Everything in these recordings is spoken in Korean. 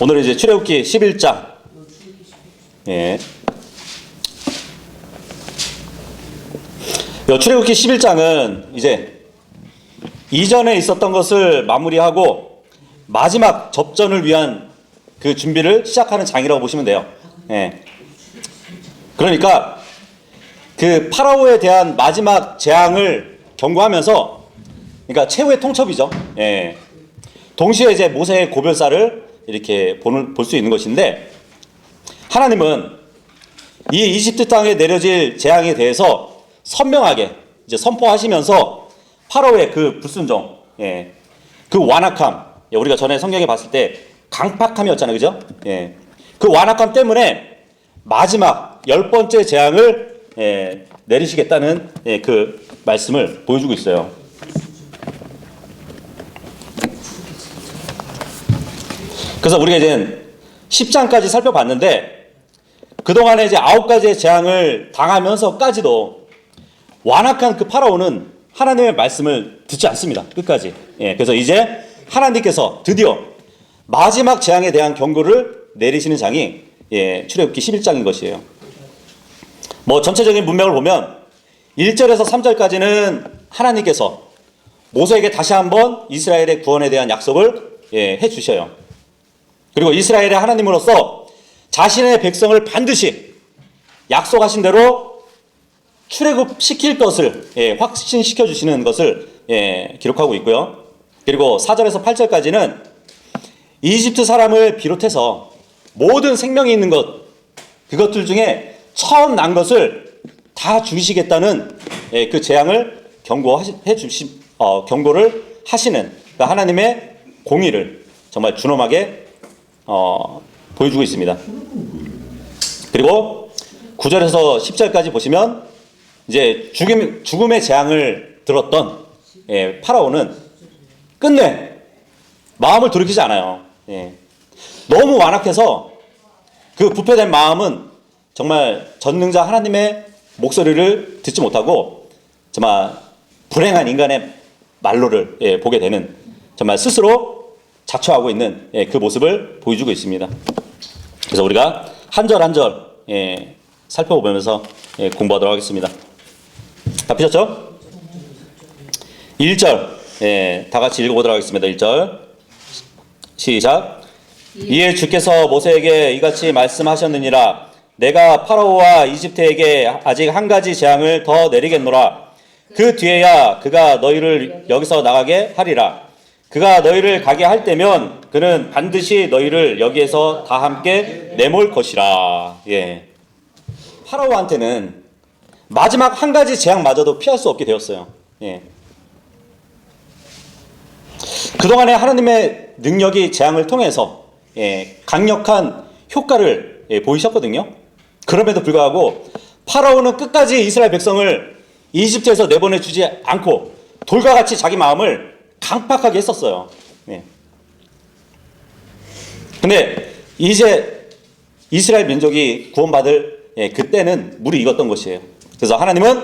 오늘은 이제 출애굽기 11장. 예. 출애굽기 11장은 이제 이전에 있었던 것을 마무리하고 마지막 접전을 위한 그 준비를 시작하는 장이라고 보시면 돼요. 예. 그러니까 그 파라오에 대한 마지막 재앙을 경고하면서, 그러니까 최후의 통첩이죠. 예. 동시에 이제 모세의 고별사를 이렇게 볼 수 있는 것인데, 하나님은 이 이집트 땅에 내려질 재앙에 대해서 선명하게 이제 선포하시면서 파라오의 그 불순종, 예, 그 완악함, 예, 우리가 전에 성경에 봤을 때 강팍함이었잖아요, 그죠? 예, 그 완악함 때문에 마지막 10번째 재앙을 내리시겠다는 그 말씀을 보여주고 있어요. 그래서 우리가 이제 10장까지 살펴봤는데, 그동안에 이제 9가지의 재앙을 당하면서까지도 완악한 그 파라오는 하나님의 말씀을 듣지 않습니다. 끝까지. 그래서 이제 하나님께서 드디어 마지막 재앙에 대한 경고를 내리시는 장이 출애굽기 11장인 것이에요. 뭐 전체적인 문맥을 보면 1절에서 3절까지는 하나님께서 모세에게 다시 한번 이스라엘의 구원에 대한 약속을 해주셔요. 그리고 이스라엘의 하나님으로서 자신의 백성을 반드시 약속하신 대로 출애굽시킬 것을 확신시켜 주시는 것을 기록하고 있고요. 그리고 4절에서 8절까지는 이집트 사람을 비롯해서 모든 생명이 있는 것, 그것들 중에 처음 난 것을 다 죽이시겠다는 그 재앙을 경고를 하시는 그 하나님의 공의를 정말 준엄하게 보여주고 있습니다. 그리고 9절에서 10절까지 보시면 이제 죽음의 재앙을 들었던 파라오는 끝내 마음을 돌이키지 않아요. 너무 완악해서 그 부패된 마음은 정말 전능자 하나님의 목소리를 듣지 못하고 정말 불행한 인간의 말로를 보게 되는, 정말 스스로 자초하고 있는 그 모습을 보여주고 있습니다. 그래서 우리가 한 절 한 절 살펴보면서 공부하도록 하겠습니다. 다 피셨죠? 1절 다 같이 읽어보도록 하겠습니다. 1절 시작. 이에 주께서 모세에게 이같이 말씀하셨느니라. 내가 파라오와 이집트에게 아직 한 가지 재앙을 더 내리겠노라. 그 뒤에야 그가 너희를 여기서 나가게 하리라. 그가 너희를 가게 할 때면 그는 반드시 너희를 여기에서 다 함께 내몰 것이라. 파라오한테는 마지막 한 가지 재앙마저도 피할 수 없게 되었어요. 그동안에 하나님의 능력이 재앙을 통해서 강력한 효과를 보이셨거든요. 그럼에도 불구하고 파라오는 끝까지 이스라엘 백성을 이집트에서 내보내주지 않고 돌과 같이 자기 마음을 강팍하게 했었어요. 근데 이제 이스라엘 민족이 구원받을 그때는 물이 익었던 것이에요. 그래서 하나님은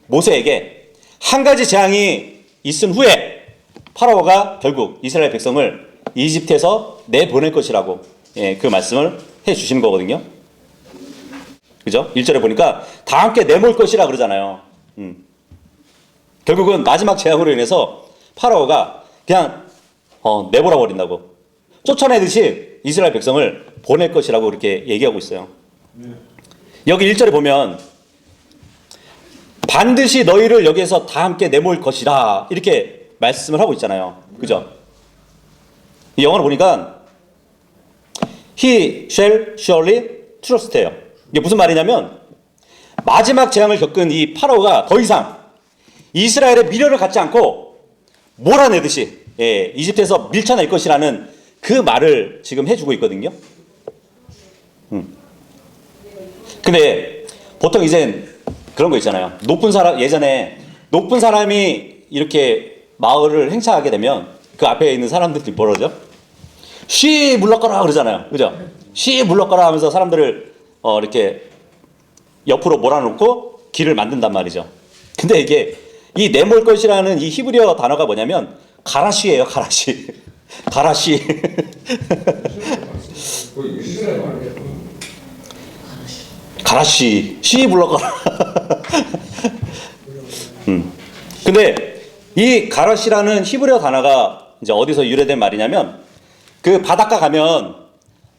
모세에게 한 가지 재앙이 있은 후에 파라오가 결국 이스라엘 백성을 이집트에서 내보낼 것이라고 그 말씀을 해 주시는 거거든요. 그죠? 1절에 보니까 다 함께 내몰 것이라 그러잖아요. 결국은 마지막 재앙으로 인해서 파라오가 그냥 내버려 버린다고, 쫓아내듯이 이스라엘 백성을 보낼 것이라고 이렇게 얘기하고 있어요. 여기 1절에 보면 반드시 너희를 여기에서 다 함께 내몰 것이라 이렇게 말씀을 하고 있잖아요. 그죠? 이 영어로 보니까 He shall surely trust예요. 이게 무슨 말이냐면 마지막 재앙을 겪은 이 파라오가 더 이상 이스라엘의 미련을 갖지 않고 몰아내듯이 이집트에서 밀쳐낼 것이라는 그 말을 지금 해주고 있거든요. 근데 보통 이제 그런 거 있잖아요. 예전에 높은 사람이 이렇게 마을을 행차하게 되면 그 앞에 있는 사람들이 뭐라죠? 쉬 물러가라 그러잖아요. 그죠? 쉬 물러가라 하면서 사람들을 이렇게 옆으로 몰아놓고 길을 만든단 말이죠. 근데 이게 이 내몰 것이라는 이 히브리어 단어가 뭐냐면 가라시예요. 가라시. 가라시. 가라씨, 씨 불러가라. 근데 이 가라시라는 히브리어 단어가 이제 어디서 유래된 말이냐면, 그 바닷가 가면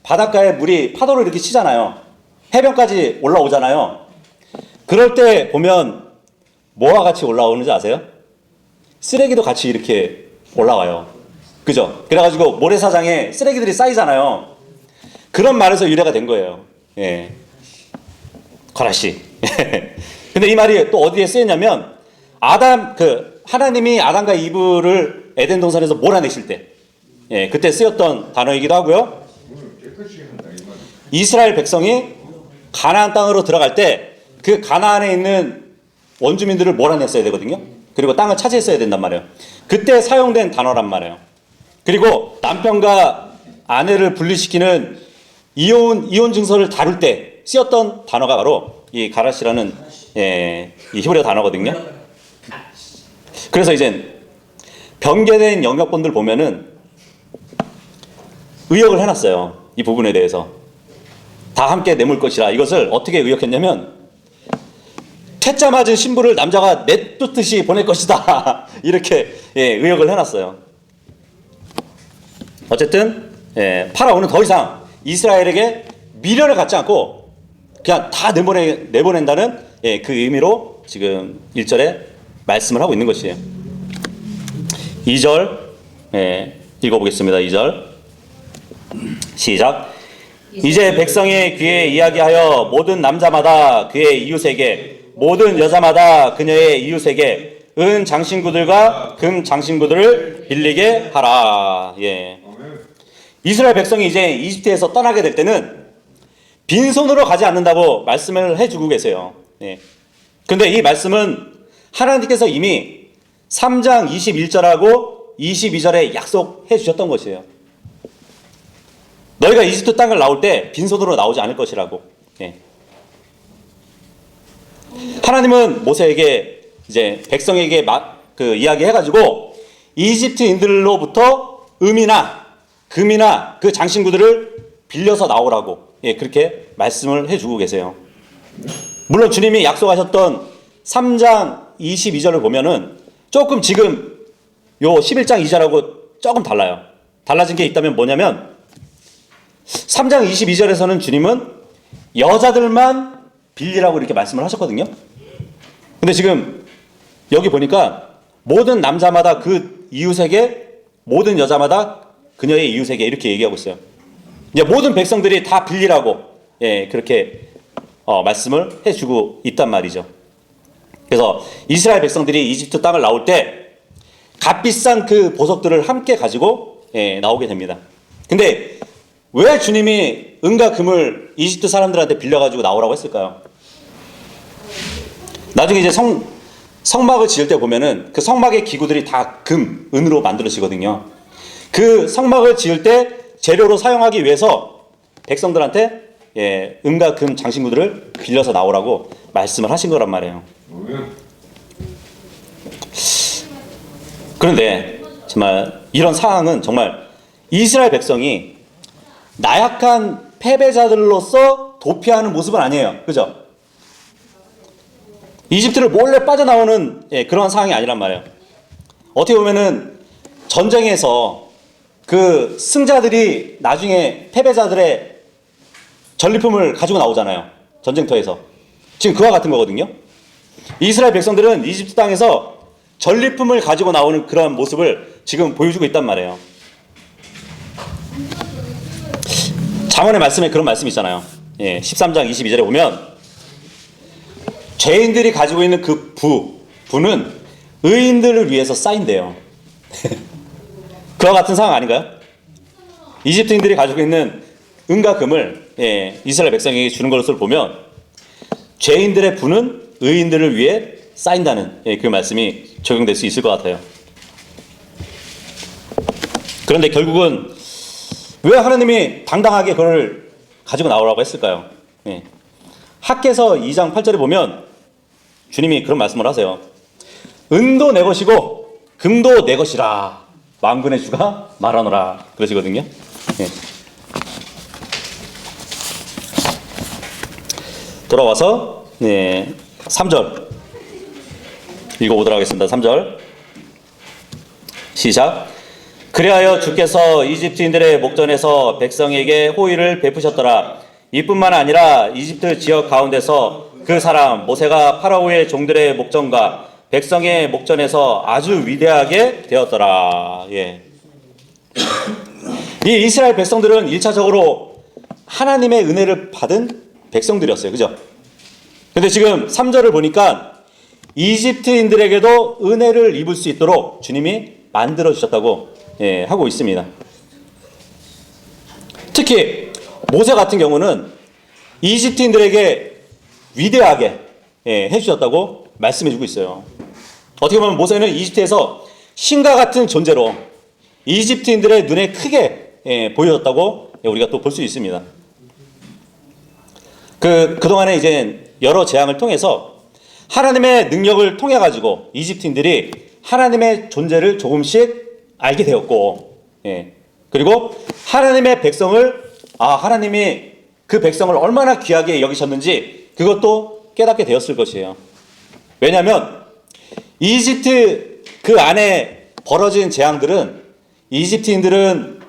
바닷가에 물이 파도를 이렇게 치잖아요. 해변까지 올라오잖아요. 그럴 때 보면 뭐와 같이 올라오는지 아세요? 쓰레기도 같이 이렇게 올라와요. 그죠? 그래가지고 모래사장에 쓰레기들이 쌓이잖아요. 그런 말에서 유래가 된 거예요. 예. 가라씨. 근데 이 말이 또 어디에 쓰였냐면, 하나님이 아담과 이브를 에덴 동산에서 몰아내실 때, 예, 그때 쓰였던 단어이기도 하고요. 이스라엘 백성이 가나안 땅으로 들어갈 때 그 가나안에 있는 원주민들을 몰아냈어야 되거든요. 그리고 땅을 차지했어야 된단 말이에요. 그때 사용된 단어란 말이에요. 그리고 남편과 아내를 분리시키는 이혼 증서를 다룰 때 쓰였던 단어가 바로 이 가라시라는, 이 히브리어 단어거든요. 그래서 이제 변개된 영역본들 보면은 의역을 해놨어요. 이 부분에 대해서 다 함께 내몰 것이라. 이것을 어떻게 의역했냐면, 퇴짜 맞은 신부를 남자가 내쫓듯이 보낼 것이다. 이렇게 의역을 해놨어요. 어쨌든 파라오는 더 이상 이스라엘에게 미련을 갖지 않고 그냥 다 내보낸다는 그 의미로 지금 1절에 말씀을 하고 있는 것이에요. 2절 읽어보겠습니다. 2절 시작. 이제 백성의 귀에 이야기하여 모든 남자마다 그의 이웃에게, 모든 여자마다 그녀의 이웃에게 은 장신구들과 금 장신구들을 빌리게 하라. 예. 이스라엘 백성이 이제 이집트에서 떠나게 될 때는 빈손으로 가지 않는다고 말씀을 해주고 계세요. 예. 근데 이 말씀은 하나님께서 이미 3장 21절하고 22절에 약속해 주셨던 것이에요. 너희가 이집트 땅을 나올 때 빈손으로 나오지 않을 것이라고. 예. 하나님은 모세에게 이제 백성에게 이야기해가지고 이집트인들로부터 금이나 그 장신구들을 빌려서 나오라고, 그렇게 말씀을 해주고 계세요. 물론 주님이 약속하셨던 3장 22절을 보면은 조금 지금 요 11장 2절하고 조금 달라요. 달라진 게 있다면 뭐냐면, 3장 22절에서는 주님은 여자들만 빌리라고 이렇게 말씀을 하셨거든요. 근데 지금 여기 보니까 모든 남자마다 그 이웃에게, 모든 여자마다 그녀의 이웃에게 이렇게 얘기하고 있어요. 이제 모든 백성들이 다 빌리라고 그렇게 말씀을 해주고 있단 말이죠. 그래서 이스라엘 백성들이 이집트 땅을 나올 때 값비싼 그 보석들을 함께 가지고 나오게 됩니다. 근데 왜 주님이 은과 금을 이집트 사람들한테 빌려가지고 나오라고 했을까요? 나중에 이제 성막을 지을 때 보면은 그 성막의 기구들이 다 금, 은으로 만들어지거든요. 그 성막을 지을 때 재료로 사용하기 위해서 백성들한테 은과 금 장신구들을 빌려서 나오라고 말씀을 하신 거란 말이에요. 그런데 정말 이런 상황은 정말 이스라엘 백성이 나약한 패배자들로서 도피하는 모습은 아니에요. 그죠? 이집트를 몰래 빠져나오는 그런 상황이 아니란 말이에요. 어떻게 보면은 전쟁에서 그 승자들이 나중에 패배자들의 전리품을 가지고 나오잖아요. 전쟁터에서. 지금 그와 같은 거거든요. 이스라엘 백성들은 이집트 땅에서 전리품을 가지고 나오는 그런 모습을 지금 보여주고 있단 말이에요. 잠언의 말씀에 그런 말씀이 있잖아요. 13장 22절에 보면 죄인들이 가지고 있는 그 부는 의인들을 위해서 쌓인대요. 그와 같은 상황 아닌가요? 이집트인들이 가지고 있는 은과 금을 이스라엘 백성에게 주는 것을 보면 죄인들의 부는 의인들을 위해 쌓인다는 그 말씀이 적용될 수 있을 것 같아요. 그런데 결국은 왜 하나님이 당당하게 그걸 가지고 나오라고 했을까요? 학개서 2장 8절에 보면 주님이 그런 말씀을 하세요. 은도 내 것이고 금도 내 것이라 만군의 주가 말하노라 그러시거든요. 돌아와서 3절 읽어보도록 하겠습니다. 3절 시작. 그리하여 주께서 이집트인들의 목전에서 백성에게 호의를 베푸셨더라. 이뿐만 아니라 이집트 지역 가운데서 그 사람 모세가 파라오의 종들의 목전과 백성의 목전에서 아주 위대하게 되었더라. 예. 이 이스라엘 백성들은 1차적으로 하나님의 은혜를 받은 백성들이었어요. 그죠? 근데 지금 3절을 보니까 이집트인들에게도 은혜를 입을 수 있도록 주님이 만들어 주셨다고 하고 있습니다. 특히 모세 같은 경우는 이집트인들에게 위대하게 해주셨다고 말씀해 주고 있어요. 어떻게 보면 모세는 이집트에서 신과 같은 존재로 이집트인들의 눈에 크게 보여졌다고 우리가 또 볼 수 있습니다. 그동안에 이제 여러 재앙을 통해서 하나님의 능력을 통해 가지고 이집트인들이 하나님의 존재를 조금씩 알게 되었고, 그리고 하나님의 백성을 하나님이 그 백성을 얼마나 귀하게 여기셨는지 그것도 깨닫게 되었을 것이에요. 왜냐하면 이집트 그 안에 벌어진 재앙들은 이집트인들은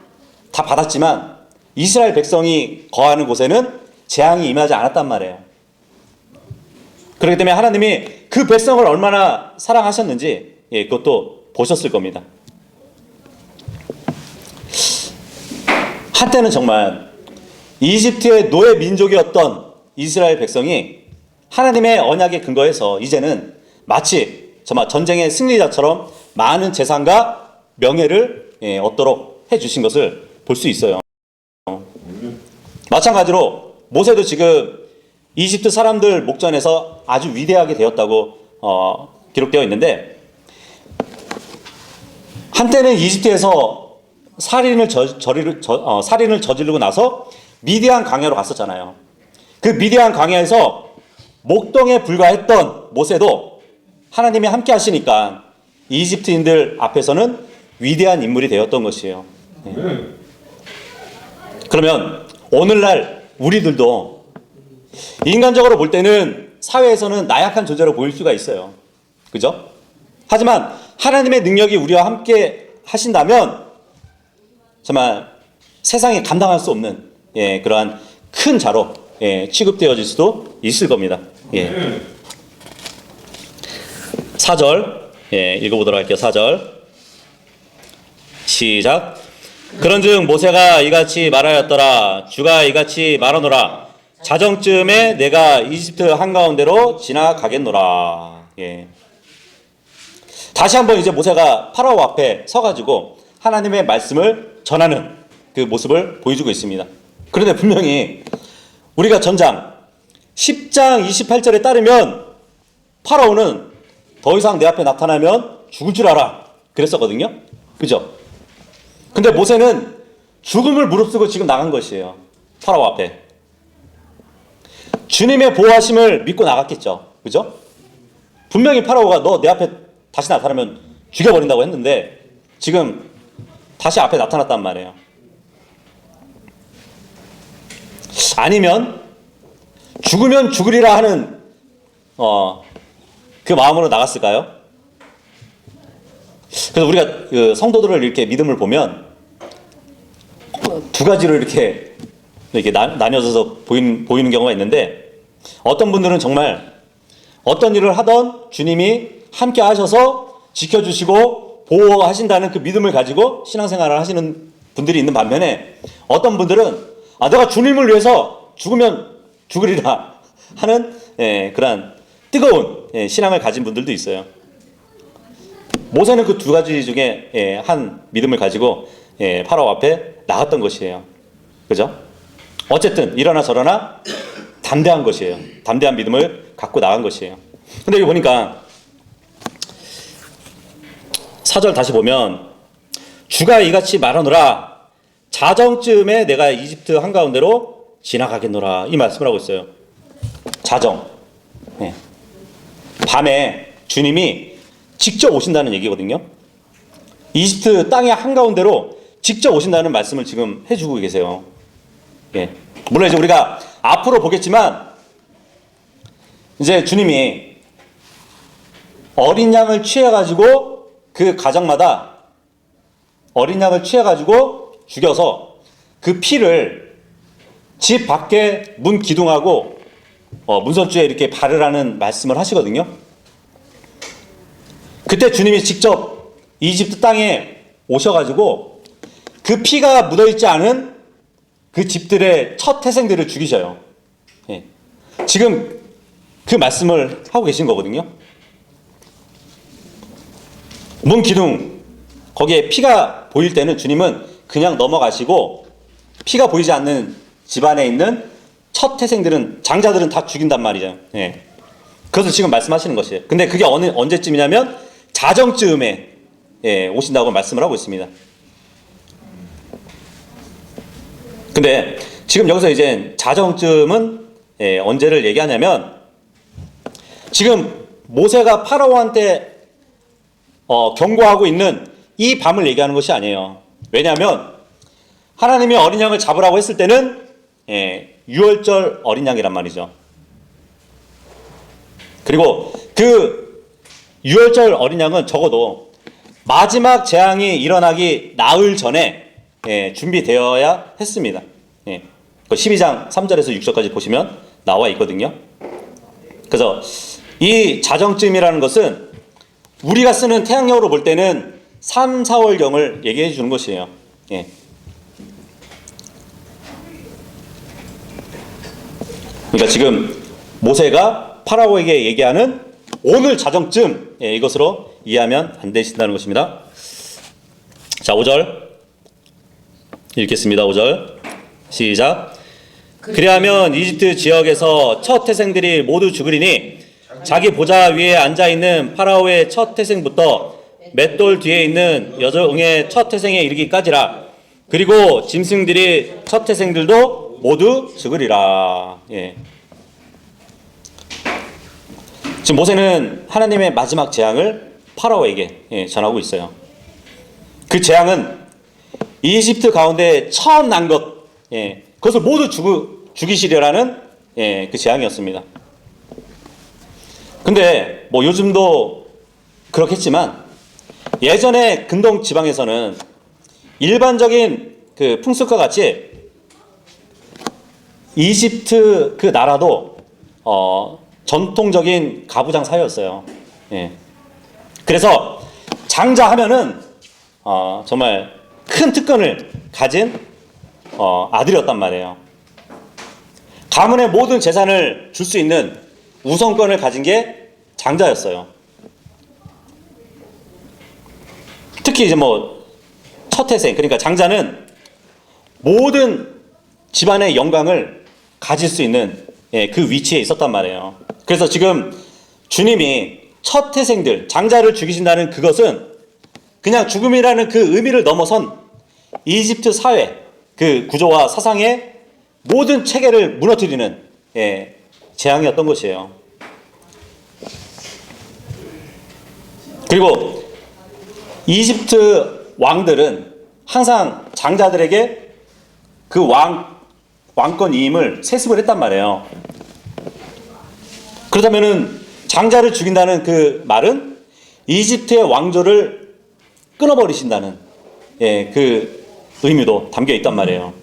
다 받았지만 이스라엘 백성이 거하는 곳에는 재앙이 임하지 않았단 말이에요. 그렇기 때문에 하나님이 그 백성을 얼마나 사랑하셨는지 그것도 보셨을 겁니다. 한때는 정말 이집트의 노예 민족이었던 이스라엘 백성이 하나님의 언약에 근거해서 이제는 마치 정말 전쟁의 승리자처럼 많은 재산과 명예를 얻도록 해주신 것을 볼 수 있어요. 마찬가지로 모세도 지금 이집트 사람들 목전에서 아주 위대하게 되었다고 기록되어 있는데, 한때는 이집트에서 살인을 저지르고 나서 미디안 광야로 갔었잖아요. 그 미디안 광야에서 목동에 불과했던 모세도 하나님이 함께 하시니까 이집트인들 앞에서는 위대한 인물이 되었던 것이에요. 그러면 오늘날 우리들도 인간적으로 볼 때는 사회에서는 나약한 존재로 보일 수가 있어요. 그죠? 하지만 하나님의 능력이 우리와 함께 하신다면 정말 세상이 감당할 수 없는 그러한 큰 자로 취급되어질 수도 있을 겁니다. 4절 읽어보도록 할게요. 4절 시작. 그런즉 모세가 이같이 말하였더라. 주가 이같이 말하노라. 자정쯤에 내가 이집트 한가운데로 지나가겠노라. 다시 한번 이제 모세가 파라오 앞에 서가지고 하나님의 말씀을 전하는 그 모습을 보여주고 있습니다. 그런데 분명히 우리가 전장 10장 28절에 따르면 파라오는 더 이상 내 앞에 나타나면 죽을 줄 알아 그랬었거든요. 그죠? 근데 모세는 죽음을 무릅쓰고 지금 나간 것이에요. 파라오 앞에. 주님의 보호하심을 믿고 나갔겠죠. 그죠? 분명히 파라오가 너 내 앞에 다시 나타나면 죽여버린다고 했는데 지금 다시 앞에 나타났단 말이에요. 아니면 죽으면 죽으리라 하는 그 마음으로 나갔을까요? 그래서 우리가 그 성도들을 이렇게 믿음을 보면 두 가지로 이렇게 나뉘어져서 보이는 경우가 있는데, 어떤 분들은 정말 어떤 일을 하던 주님이 함께 하셔서 지켜주시고 보호하신다는 그 믿음을 가지고 신앙생활을 하시는 분들이 있는 반면에, 어떤 분들은 내가 주님을 위해서 죽으면 죽으리라 하는 그러한 뜨거운 신앙을 가진 분들도 있어요. 모세는 그 두 가지 중에 한 믿음을 가지고 파라오 앞에 나갔던 것이에요. 그죠? 어쨌든 이러나 저러나 담대한 것이에요. 담대한 믿음을 갖고 나간 것이에요. 근데 여기 보니까 4절 다시 보면 주가 이같이 말하노라. 자정쯤에 내가 이집트 한가운데로 지나가겠노라. 이 말씀을 하고 있어요. 자정. 밤에 주님이 직접 오신다는 얘기거든요. 이집트 땅의 한가운데로 직접 오신다는 말씀을 지금 해주고 계세요. 물론 이제 우리가 앞으로 보겠지만 이제 주님이 어린 양을 취해가지고 그 가정마다 어린 양을 취해가지고 죽여서 그 피를 집 밖에 문 기둥하고 문선주에 이렇게 바르라는 말씀을 하시거든요. 그때 주님이 직접 이집트 땅에 오셔가지고 그 피가 묻어있지 않은 그 집들의 첫 태생들을 죽이셔요. 예. 지금 그 말씀을 하고 계신 거거든요. 문 기둥 거기에 피가 보일 때는 주님은 그냥 넘어가시고 피가 보이지 않는 집안에 있는 첫 태생들은 장자들은 다 죽인단 말이죠. 예. 그것을 지금 말씀하시는 것이에요. 근데 그게 언제쯤이냐면 자정쯤에 오신다고 말씀을 하고 있습니다. 근데 지금 여기서 이제 자정쯤은 언제를 얘기하냐면 지금 모세가 파라오한테 경고하고 있는 이 밤을 얘기하는 것이 아니에요. 왜냐하면 하나님이 어린 양을 잡으라고 했을 때는 유월절 어린 양이란 말이죠. 그리고 그 유월절 어린 양은 적어도 마지막 재앙이 일어나기 나흘 전에 준비되어야 했습니다. 12장 3절에서 6절까지 보시면 나와 있거든요. 그래서 이 자정쯤이라는 것은 우리가 쓰는 태양력으로 볼 때는 3, 4월경을 얘기해 주는 것이에요. 그러니까 지금 모세가 파라오에게 얘기하는 오늘 자정쯤 이것으로 이해하면 안 되신다는 것입니다. 자, 5절 읽겠습니다. 5절 시작. 그리하면 이집트 지역에서 첫 태생들이 모두 죽으리니 자기 보좌 위에 앉아있는 파라오의 첫 태생부터 맷돌 뒤에 있는 여종의 첫 태생에 이르기까지라. 그리고 짐승들이 첫 태생들도 모두 죽으리라. 지금 모세는 하나님의 마지막 재앙을 파라오에게 전하고 있어요. 그 재앙은 이집트 가운데 처음 난 것, 그것을 모두 죽이시려라는 그 재앙이었습니다. 근데 뭐 요즘도 그렇겠지만 예전에 근동 지방에서는 일반적인 그 풍습과 같이 이집트 그 나라도 전통적인 가부장 사회였어요. 그래서 장자하면은 정말 큰 특권을 가진 아들이었단 말이에요. 가문의 모든 재산을 줄 수 있는 우선권을 가진 게 장자였어요. 특히 이제 뭐 첫 태생, 그러니까 장자는 모든 집안의 영광을 가질 수 있는 그 위치에 있었단 말이에요. 그래서 지금 주님이 첫 태생들, 장자를 죽이신다는 그것은 그냥 죽음이라는 그 의미를 넘어선 이집트 사회, 그 구조와 사상의 모든 체계를 무너뜨리는 재앙이었던 것이에요. 그리고 이집트 왕들은 항상 장자들에게 그 왕권 이임을 세습을 했단 말이에요. 그렇다면은 장자를 죽인다는 그 말은 이집트의 왕조를 끊어버리신다는 그 의미도 담겨 있단 말이에요.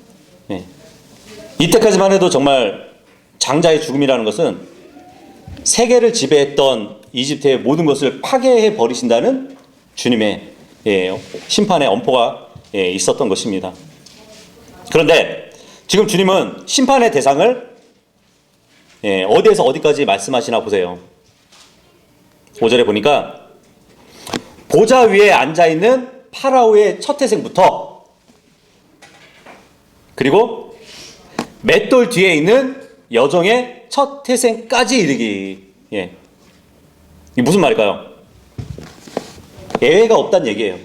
이때까지만 해도 정말 장자의 죽음이라는 것은 세계를 지배했던 이집트의 모든 것을 파괴해 버리신다는 주님의 심판의 엄포가 있었던 것입니다. 그런데 지금 주님은 심판의 대상을 어디에서 어디까지 말씀하시나 보세요. 5절에 보니까 보좌 위에 앉아있는 파라오의 첫 태생부터 그리고 맷돌 뒤에 있는 여종의 첫 태생까지 이르기. 이게 무슨 말일까요? 예외가 없다는 얘기예요.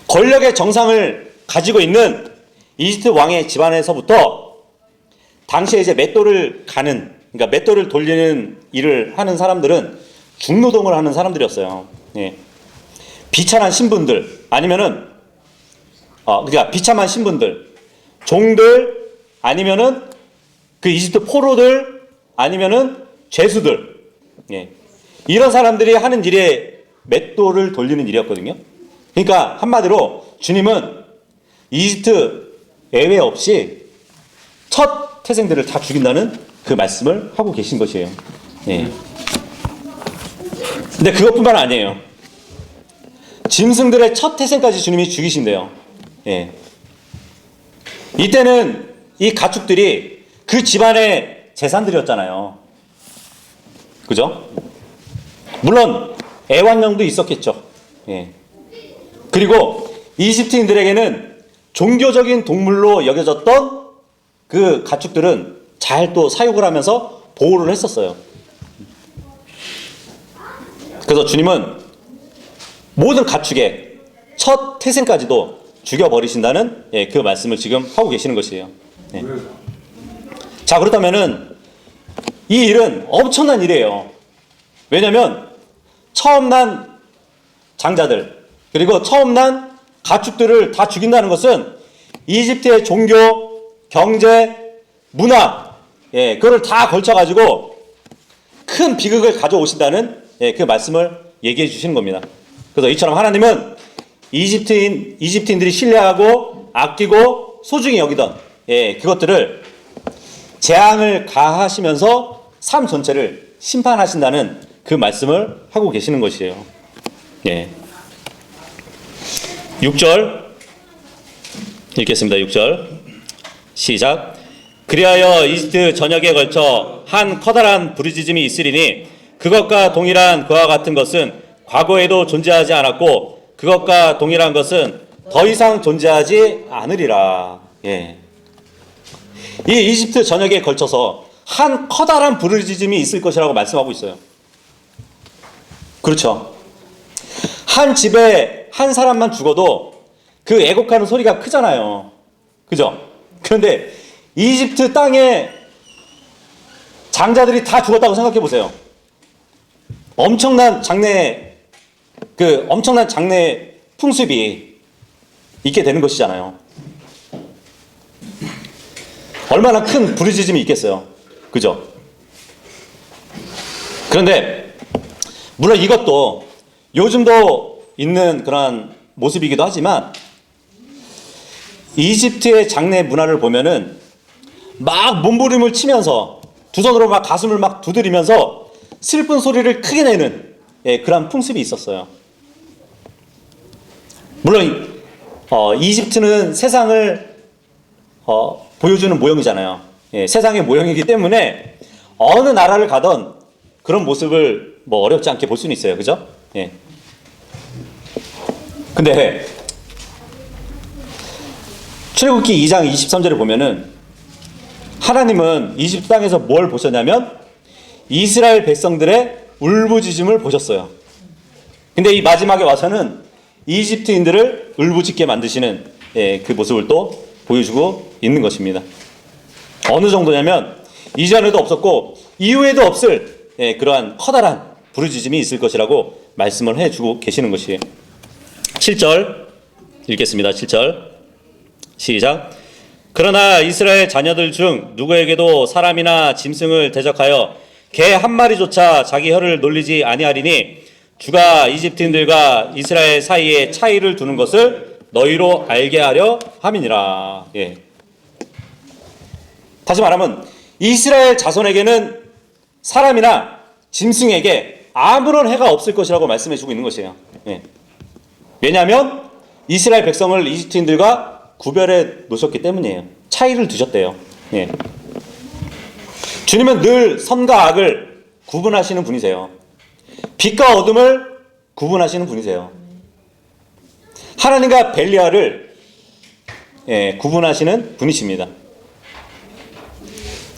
권력의 정상을 가지고 있는 이집트 왕의 집안에서부터 당시에 이제 맷돌을 가는, 그러니까 맷돌을 돌리는 일을 하는 사람들은 중노동을 하는 사람들이었어요. 비참한 신분들, 아니면은 그러니까 비참한 신분들, 종들, 아니면은 그 이집트 포로들, 아니면은 죄수들, 예. 이런 사람들이 하는 일에 맷돌을 돌리는 일이었거든요. 그러니까 한마디로 주님은 이집트 예외 없이 첫 태생들을 다 죽인다는 그 말씀을 하고 계신 것이에요. 예. 근데 그것뿐만 아니에요. 짐승들의 첫 태생까지 주님이 죽이신대요. 예. 이때는 이 가축들이 그 집안의 재산들이었잖아요. 그죠? 물론 애완용도 있었겠죠. 예. 그리고 이집트인들에게는 종교적인 동물로 여겨졌던 그 가축들은 잘 또 사육을 하면서 보호를 했었어요. 그래서 주님은 모든 가축의 첫 태생까지도 죽여버리신다는 그 말씀을 지금 하고 계시는 것이에요. 예. 자, 그렇다면은 이 일은 엄청난 일이에요. 왜냐하면 처음 난 장자들 그리고 처음 난 가축들을 다 죽인다는 것은 이집트의 종교, 경제, 문화, 그걸 다 걸쳐가지고 큰 비극을 가져오신다는 그 말씀을 얘기해 주시는 겁니다. 그래서 이처럼 하나님은 이집트인들이 신뢰하고 아끼고 소중히 여기던 그것들을 재앙을 가하시면서 삶 전체를 심판하신다는 그 말씀을 하고 계시는 것이에요. 6절 읽겠습니다. 6절 시작. 그리하여 이집트 전역에 걸쳐 한 커다란 부르짖음이 있으리니 그것과 동일한 그와 같은 것은 과거에도 존재하지 않았고 그것과 동일한 것은 더 이상 존재하지 않으리라. 이 이집트 전역에 걸쳐서 한 커다란 부르짖음이 있을 것이라고 말씀하고 있어요. 그렇죠. 한 집에 한 사람만 죽어도 그 애곡하는 소리가 크잖아요. 그죠? 그런데 이집트 땅에 장자들이 다 죽었다고 생각해 보세요. 엄청난 장래 풍습이 있게 되는 것이잖아요. 얼마나 큰 부르짖음이 있겠어요. 그죠? 그런데 물론 이것도 요즘도 있는 그런 모습이기도 하지만 이집트의 장례 문화를 보면은 막 몸부림을 치면서 두 손으로 막 가슴을 막 두드리면서 슬픈 소리를 크게 내는 그런 풍습이 있었어요. 물론 이집트는 세상을 보여주는 모형이잖아요. 세상의 모형이기 때문에 어느 나라를 가던 그런 모습을 뭐 어렵지 않게 볼 수는 있어요. 그죠? 근데 출애굽기 2장 23절에 보면은 하나님은 이집트 땅에서 뭘 보셨냐면 이스라엘 백성들의 울부짖음을 보셨어요. 근데 이 마지막에 와서는 이집트인들을 울부짖게 만드시는 그 모습을 또 보여주고 있는 것입니다. 어느 정도냐면 이전에도 없었고 이후에도 없을 그러한 커다란 부르짖음이 있을 것이라고 말씀을 해주고 계시는 것이에요. 7절 읽겠습니다. 7절 시작. 그러나 이스라엘 자녀들 중 누구에게도 사람이나 짐승을 대적하여 개 한 마리조차 자기 혀를 놀리지 아니하리니 주가 이집트인들과 이스라엘 사이에 차이를 두는 것을 너희로 알게 하려 함이니라. 다시 말하면 이스라엘 자손에게는 사람이나 짐승에게 아무런 해가 없을 것이라고 말씀해 주고 있는 것이에요. 왜냐하면 이스라엘 백성을 이집트인들과 구별해 놓으셨기 때문이에요. 차이를 두셨대요. 주님은 늘 선과 악을 구분하시는 분이세요. 빛과 어둠을 구분하시는 분이세요. 하나님과 벨리알을 구분하시는 분이십니다.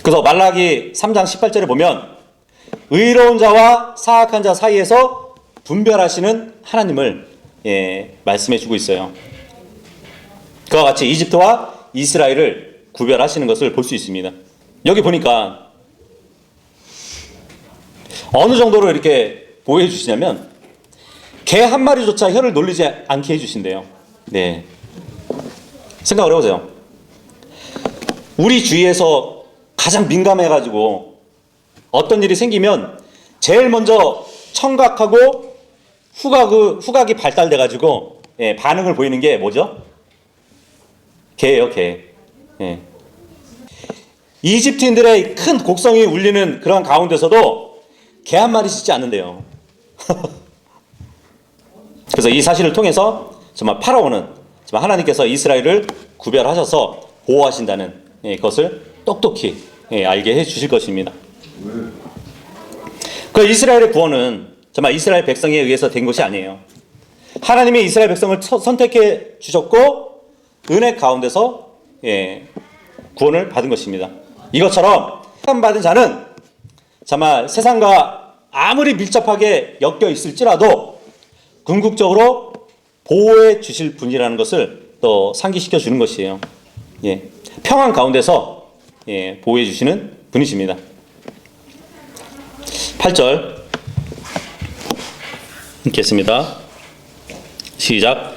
그래서 말라기 3장 18절에 보면 의로운 자와 사악한 자 사이에서 분별하시는 하나님을 말씀해 주고 있어요. 그와 같이 이집트와 이스라엘을 구별하시는 것을 볼 수 있습니다. 여기 보니까 어느 정도로 이렇게 보호해 주시냐면 개 한 마리조차 혀를 놀리지 않게 해주신대요. 생각을 해보세요. 우리 주위에서 가장 민감해가지고 어떤 일이 생기면 제일 먼저 청각하고 후각이 발달돼 가지고 반응을 보이는 게 뭐죠? 개예요, 개. 예. 이집트인들의 큰 곡성이 울리는 그런 가운데서도 개 한 마리 짖지 않는데요. 그래서 이 사실을 통해서 정말 파라오는 정말 하나님께서 이스라엘을 구별하셔서 보호하신다는 것을 똑똑히 알게 해 주실 것입니다. 그 이스라엘의 구원은 정말 이스라엘 백성에 의해서 된 것이 아니에요. 하나님이 이스라엘 백성을 선택해 주셨고 은혜 가운데서 구원을 받은 것입니다. 이것처럼 받은 자는 정말 세상과 아무리 밀접하게 엮여 있을지라도 궁극적으로 보호해 주실 분이라는 것을 또 상기시켜 주는 것이에요. 평안 가운데서 보호해 주시는 분이십니다. 8절 읽겠습니다. 시작.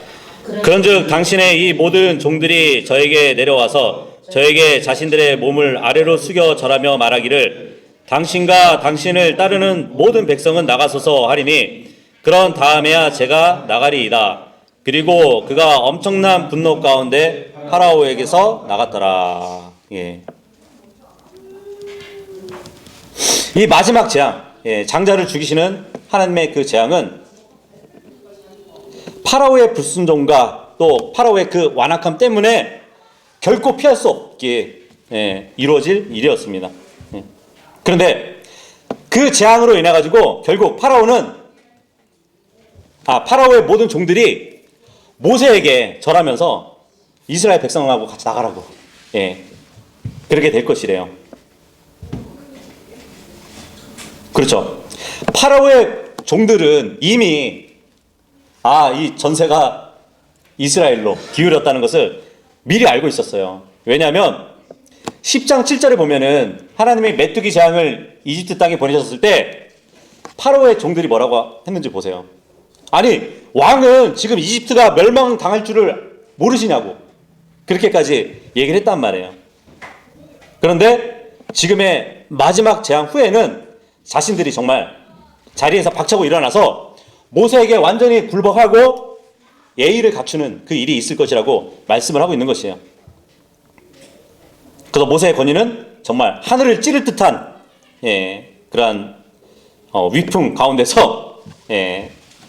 그런즉 당신의 이 모든 종들이 저에게 내려와서 저에게 자신들의 몸을 아래로 숙여 절하며 말하기를 당신과 당신을 따르는 모든 백성은 나가소서 하리니 그런 다음에야 제가 나가리이다. 그리고 그가 엄청난 분노 가운데 파라오에게서 나갔더라. 이 마지막 재앙, 장자를 죽이시는 하나님의 그 재앙은 파라오의 불순종과 또 파라오의 그 완악함 때문에 결코 피할 수 없게 이루어질 일이었습니다. 그런데 그 재앙으로 인해 가지고 결국 파라오의 모든 종들이 모세에게 절하면서 이스라엘 백성하고 같이 나가라고 그렇게 될 것이래요. 그렇죠. 파라오의 종들은 이미 이 전세가 이스라엘로 기울였다는 것을 미리 알고 있었어요. 왜냐하면 10장 7절에 보면은 하나님의 메뚜기 재앙을 이집트 땅에 보내셨을 때 파라오의 종들이 뭐라고 했는지 보세요. 아니, 왕은 지금 이집트가 멸망당할 줄을 모르시냐고 그렇게까지 얘기를 했단 말이에요. 그런데 지금의 마지막 재앙 후에는 자신들이 정말 자리에서 박차고 일어나서 모세에게 완전히 굴복하고 예의를 갖추는 그 일이 있을 것이라고 말씀을 하고 있는 것이에요. 그래서 모세의 권위는 정말 하늘을 찌를 듯한 그러한 위풍 가운데서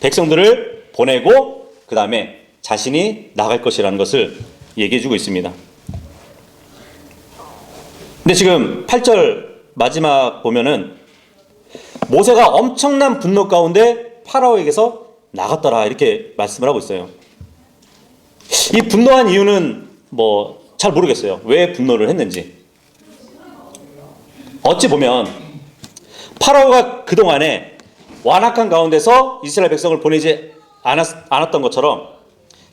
백성들을 보내고 그 다음에 자신이 나갈 것이라는 것을 얘기해 주고 있습니다. 근데 지금 8절 마지막 보면은 모세가 엄청난 분노 가운데 파라오에게서 나갔더라 이렇게 말씀을 하고 있어요. 이 분노한 이유는 잘 모르겠어요. 왜 분노를 했는지. 어찌 보면 파라오가 그동안에 완악한 가운데서 이스라엘 백성을 보내지 않았던 것처럼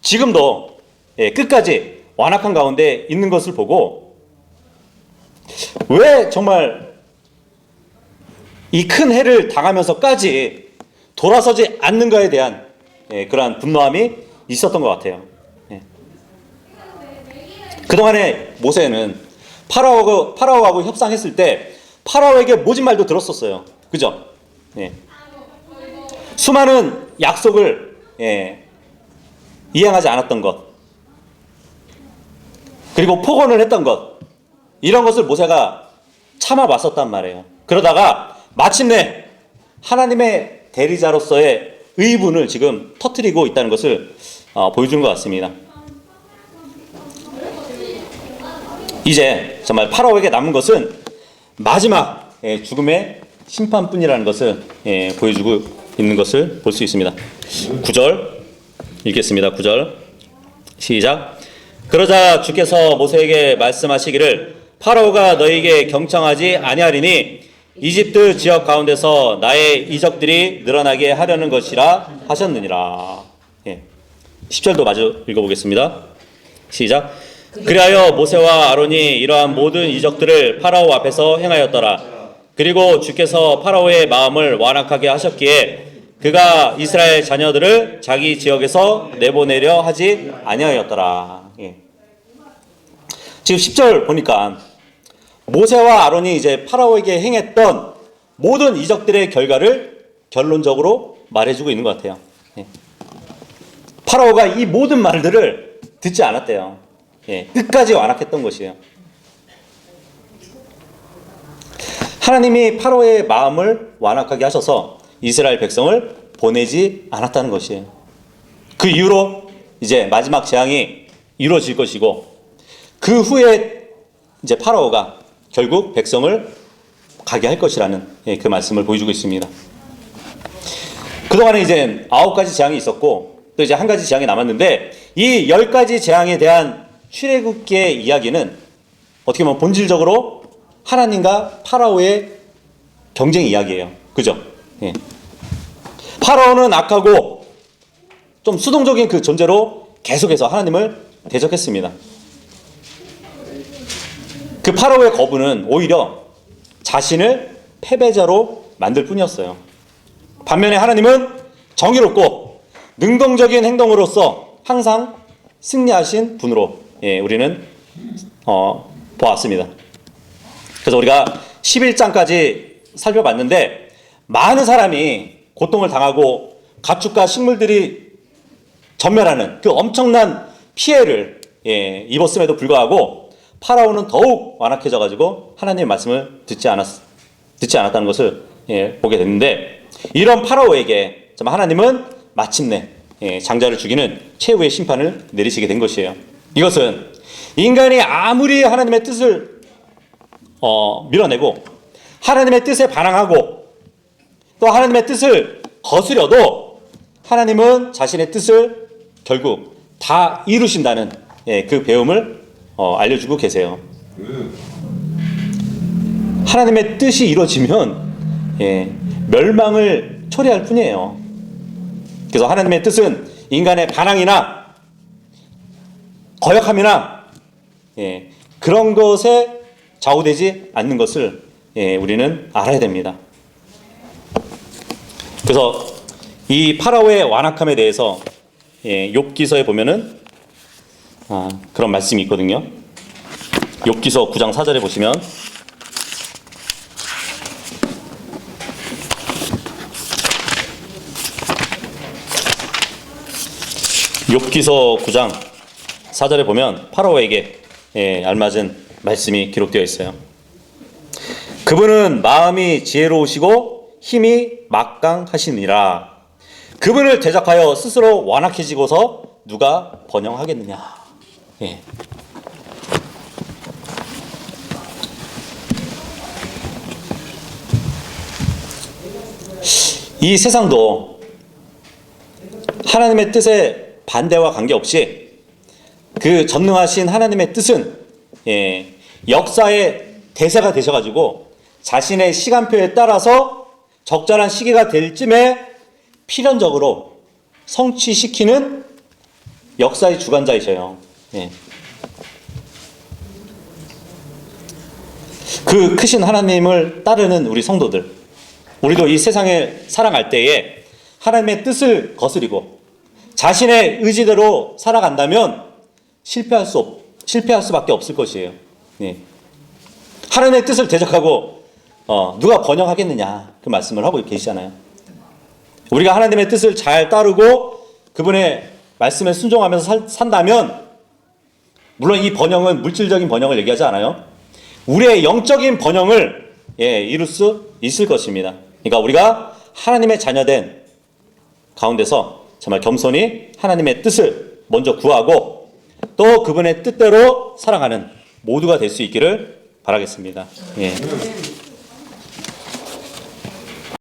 지금도 끝까지 완악한 가운데 있는 것을 보고 왜 정말 이 큰 해를 당하면서까지 돌아서지 않는가에 대한 그러한 분노함이 있었던 것 같아요. 그동안에 모세는 파라오하고 협상했을 때 파라오에게 모진 말도 들었었어요. 그죠? 수많은 약속을 이행하지 않았던 것, 그리고 폭언을 했던 것, 이런 것을 모세가 참아봤었단 말이에요. 그러다가 마침내 하나님의 대리자로서의 의분을 지금 터뜨리고 있다는 것을 보여주는 것 같습니다. 이제 정말 파라오에게 남은 것은 마지막 죽음의 심판뿐이라는 것을 보여주고 있는 것을 볼 수 있습니다. 9절 읽겠습니다. 9절 시작. 그러자 주께서 모세에게 말씀하시기를 파라오가 너희에게 경청하지 아니하리니 이집트 지역 가운데서 나의 이적들이 늘어나게 하려는 것이라 하셨느니라. 10절도 마저 읽어보겠습니다. 시작. 그리하여 모세와 아론이 이러한 모든 이적들을 파라오 앞에서 행하였더라. 그리고 주께서 파라오의 마음을 완악하게 하셨기에 그가 이스라엘 자녀들을 자기 지역에서 내보내려 하지 아니하였더라. 지금 10절 보니까 모세와 아론이 이제 파라오에게 행했던 모든 이적들의 결과를 결론적으로 말해주고 있는 것 같아요. 예. 파라오가 이 모든 말들을 듣지 않았대요. 예. 끝까지 완악했던 것이에요. 하나님이 파라오의 마음을 완악하게 하셔서 이스라엘 백성을 보내지 않았다는 것이에요. 그 이후로 이제 마지막 재앙이 이루어질 것이고, 그 후에 이제 파라오가 결국 백성을 가게 할 것이라는 그 말씀을 보여주고 있습니다. 그동안에 이제 9가지 재앙이 있었고, 또 이제 한 가지 재앙이 남았는데, 이 10가지 재앙에 대한 출애굽기의 이야기는 어떻게 보면 본질적으로 하나님과 파라오의 경쟁 이야기예요. 그죠? 예. 파라오는 악하고 좀 수동적인 그 존재로 계속해서 하나님을 대적했습니다. 그 파라오의 거부는 오히려 자신을 패배자로 만들 뿐이었어요. 반면에 하나님은 정의롭고 능동적인 행동으로서 항상 승리하신 분으로 우리는 보았습니다. 그래서 우리가 11장까지 살펴봤는데, 많은 사람이 고통을 당하고 가축과 식물들이 전멸하는 그 엄청난 피해를 입었음에도 불구하고 파라오는 더욱 완악해져 가지고 하나님의 말씀을 듣지 않았다는 것을 보게 됐는데, 이런 파라오에게 하나님은 마침내 장자를 죽이는 최후의 심판을 내리시게 된 것이에요. 이것은 인간이 아무리 하나님의 뜻을 밀어내고 하나님의 뜻에 반항하고 또 하나님의 뜻을 거스려도 하나님은 자신의 뜻을 결국 다 이루신다는 그 배움을 알려주고 계세요. 하나님의 뜻이 이루어지면 멸망을 초래할 뿐이에요. 그래서 하나님의 뜻은 인간의 반항이나 거역함이나 그런 것에 좌우되지 않는 것을 우리는 알아야 됩니다. 그래서 이 파라오의 완악함에 대해서 욥기서에 보면은 그런 말씀이 있거든요. 욥기서 9장 4절에 보시면 욥기서 9장 4절에 보면 파라오에게 알맞은 말씀이 기록되어 있어요. 그분은 마음이 지혜로우시고 힘이 막강하시니라. 그분을 대적하여 스스로 완악해지고서 누가 번영하겠느냐. 이 세상도 하나님의 뜻에 반대와 관계없이 그 전능하신 하나님의 뜻은 역사의 대세가 되셔가지고 자신의 시간표에 따라서 적절한 시기가 될 쯤에 필연적으로 성취시키는 역사의 주관자이셔요. 그 크신 하나님을 따르는 우리 성도들, 우리도 이 세상을 살아갈 때에 하나님의 뜻을 거스리고 자신의 의지대로 살아간다면 실패할 수밖에 없을 것이에요. 하나님의 뜻을 대적하고 누가 번영하겠느냐, 그 말씀을 하고 계시잖아요. 우리가 하나님의 뜻을 잘 따르고 그분의 말씀에 순종하면서 산다면, 물론 이 번영은 물질적인 번영을 얘기하지 않아요. 우리의 영적인 번영을 이룰 수 있을 것입니다. 그러니까 우리가 하나님의 자녀된 가운데서 정말 겸손히 하나님의 뜻을 먼저 구하고 또 그분의 뜻대로 살아가는 모두가 될 수 있기를 바라겠습니다.